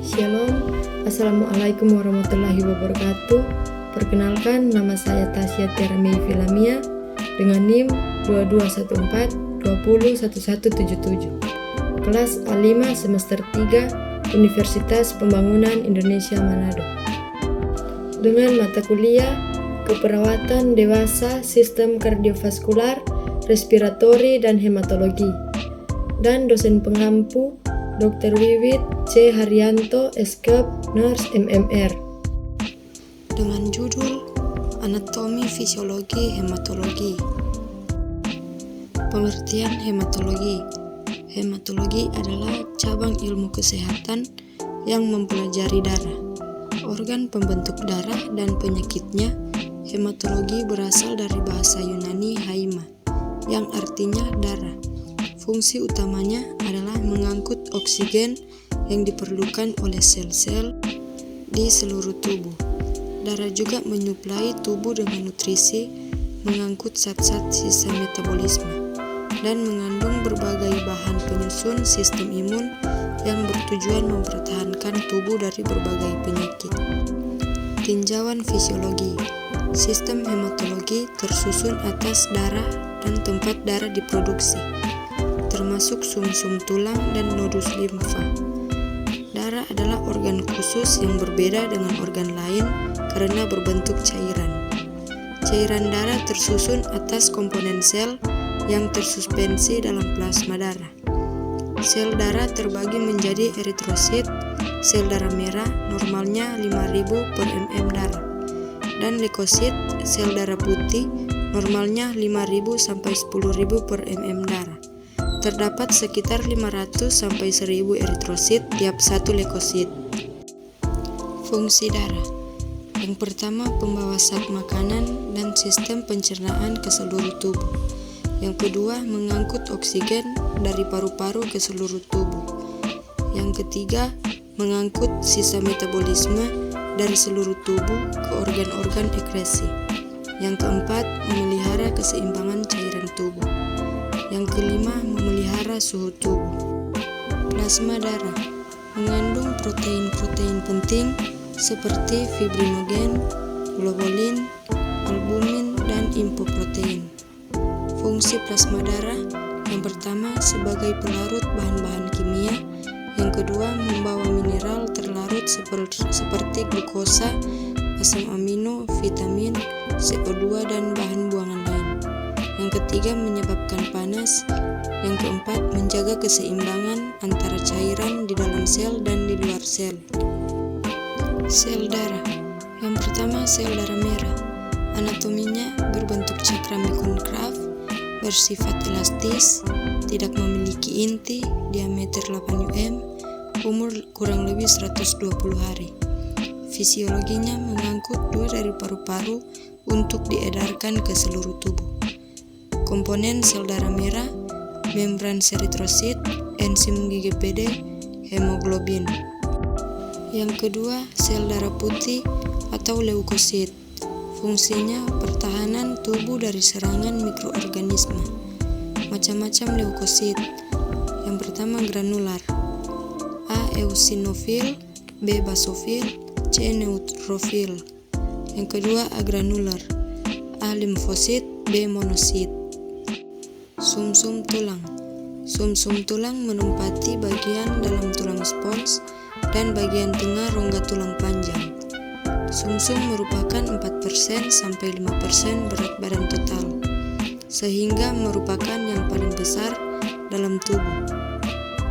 Shalom, Assalamualaikum warahmatullahi wabarakatuh. Perkenalkan, nama saya Tasya Tiara Mei Filamia dengan NIM 2214201177, kelas A5 semester 3 Universitas Pembangunan Indonesia Manado, dengan mata kuliah Keperawatan Dewasa Sistem Kardiovaskular, Respiratori dan Hematologi, dan dosen pengampu Dr. Wiwit C. Haryanto, SKep, Nurse MMR, dengan judul Anatomi Fisiologi Hematologi. Pengertian hematologi. Hematologi adalah cabang ilmu kesehatan yang mempelajari darah, organ pembentuk darah dan penyakitnya. Hematologi berasal dari bahasa Yunani haima, yang artinya darah. Fungsi utamanya adalah mengangkut oksigen yang diperlukan oleh sel-sel di seluruh tubuh. Darah juga menyuplai tubuh dengan nutrisi, mengangkut zat-zat sisa metabolisme, dan mengandung berbagai bahan penyusun sistem imun yang bertujuan mempertahankan tubuh dari berbagai penyakit. Tinjauan fisiologi. Sistem hematologi tersusun atas darah dan tempat darah diproduksi, termasuk sumsum tulang dan nodus limfa. Darah adalah organ khusus yang berbeda dengan organ lain karena berbentuk cairan. Cairan darah tersusun atas komponen sel yang tersuspensi dalam plasma darah. Sel darah terbagi menjadi eritrosit, sel darah merah normalnya 5.000 per mm darah, dan leukosit, sel darah putih normalnya 5.000 sampai 10.000 per mm darah. Terdapat sekitar 500 sampai 1.000 eritrosit tiap satu leukosit. Fungsi darah. Yang pertama, pembawa zat makanan dan sistem pencernaan ke seluruh tubuh. Yang kedua, mengangkut oksigen dari paru-paru ke seluruh tubuh. Yang ketiga, mengangkut sisa metabolisme dari seluruh tubuh ke organ-organ ekskresi. Yang keempat, memelihara keseimbangan cairan tubuh. Yang kelima, memelihara suhu tubuh. Plasma darah mengandung protein-protein penting seperti fibrinogen, globulin, albumin, dan impoprotein. Fungsi plasma darah: yang pertama, sebagai pelarut bahan-bahan kimia. Yang kedua, membawa mineral terlarut seperti glukosa, asam amino, vitamin, CO2, dan bahan buangan lain. Yang ketiga, menyebabkan panas. Yang keempat, menjaga keseimbangan antara cairan di dalam sel dan di luar sel. Sel darah. Yang pertama, sel darah merah. Anatominya berbentuk cakram bikonkaf, bersifat elastis, tidak memiliki inti, diameter 8 mm, umur kurang lebih 120 hari. Fisiologinya mengangkut 2 dari paru-paru untuk diedarkan ke seluruh tubuh. Komponen sel darah merah: membran eritrosit, enzim GGPD, hemoglobin. Yang kedua, sel darah putih atau leukosit. Fungsinya pertahanan tubuh dari serangan mikroorganisme. Macam-macam leukosit. Yang pertama, granular: A. eosinofil, B. basofil, C. neutrofil. Yang kedua, agranular: A. limfosit, B. monosit. Sumsum tulang. Sumsum tulang menempati bagian dalam tulang spons dan bagian tengah rongga tulang panjang. Sumsum merupakan 4% sampai 5% berat badan total, sehingga merupakan yang paling besar dalam tubuh.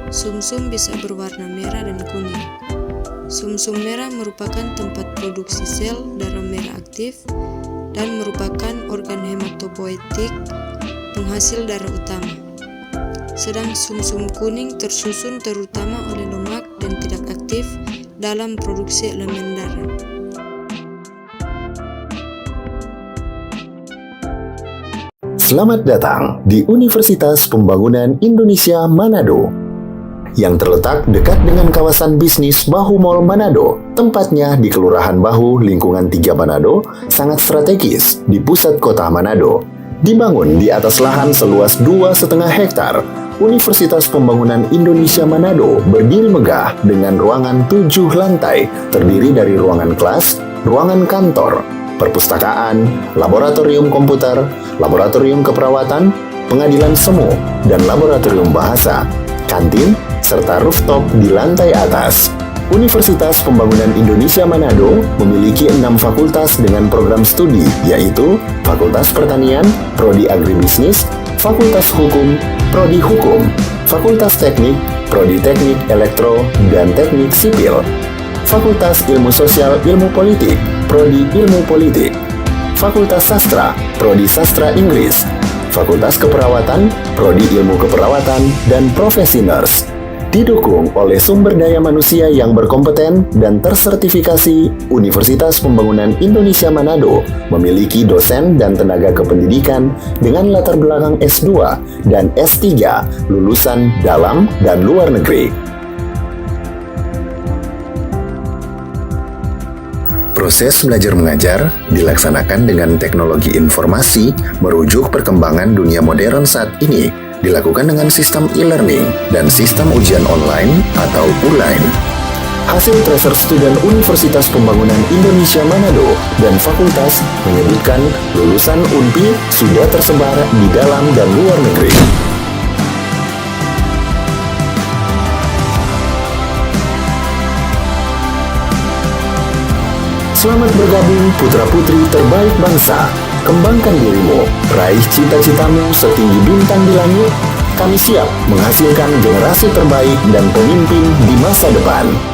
Sumsum bisa berwarna merah dan kuning. Sumsum merah merupakan tempat produksi sel darah merah aktif dan merupakan organ hematopoietik, penghasil darah utama. Sedang sumsum kuning tersusun terutama oleh lemak dan tidak aktif dalam produksi elemen darah. Selamat datang di Universitas Pembangunan Indonesia Manado, yang terletak dekat dengan kawasan bisnis Bahu Mall Manado. Tempatnya di Kelurahan Bahu, Lingkungan 3 Manado, sangat strategis di pusat kota Manado. Dibangun di atas lahan seluas 2,5 hektar Universitas Pembangunan Indonesia Manado berdiri megah dengan ruangan 7 lantai, terdiri dari ruangan kelas, ruangan kantor, perpustakaan, laboratorium komputer, laboratorium keperawatan, pengadilan semu, dan laboratorium bahasa, kantin, serta rooftop di lantai atas. Universitas Pembangunan Indonesia Manado memiliki 6 fakultas dengan program studi, yaitu Fakultas Pertanian, Prodi Agribisnis, Fakultas Hukum, Prodi Hukum, Fakultas Teknik, Prodi Teknik Elektro dan Teknik Sipil, Fakultas Ilmu Sosial Ilmu Politik, Prodi Ilmu Politik, Fakultas Sastra, Prodi Sastra Inggris, Fakultas Keperawatan, Prodi Ilmu Keperawatan, dan Profesi Nurse. Didukung oleh sumber daya manusia yang berkompeten dan tersertifikasi, Universitas Pembangunan Indonesia Manado memiliki dosen dan tenaga kependidikan dengan latar belakang S2 dan S3 lulusan dalam dan luar negeri. Proses belajar mengajar dilaksanakan dengan teknologi informasi merujuk perkembangan dunia modern saat ini, dilakukan dengan sistem e-learning dan sistem ujian online atau ULAIN. Hasil tracer student Universitas Pembangunan Indonesia Manado dan fakultas menyebutkan lulusan UNPI sudah tersebar di dalam dan luar negeri. Selamat bergabung putra-putri terbaik bangsa. Kembangkan dirimu, raih cita-citamu setinggi bintang di langit. Kami siap menghasilkan generasi terbaik dan pemimpin di masa depan.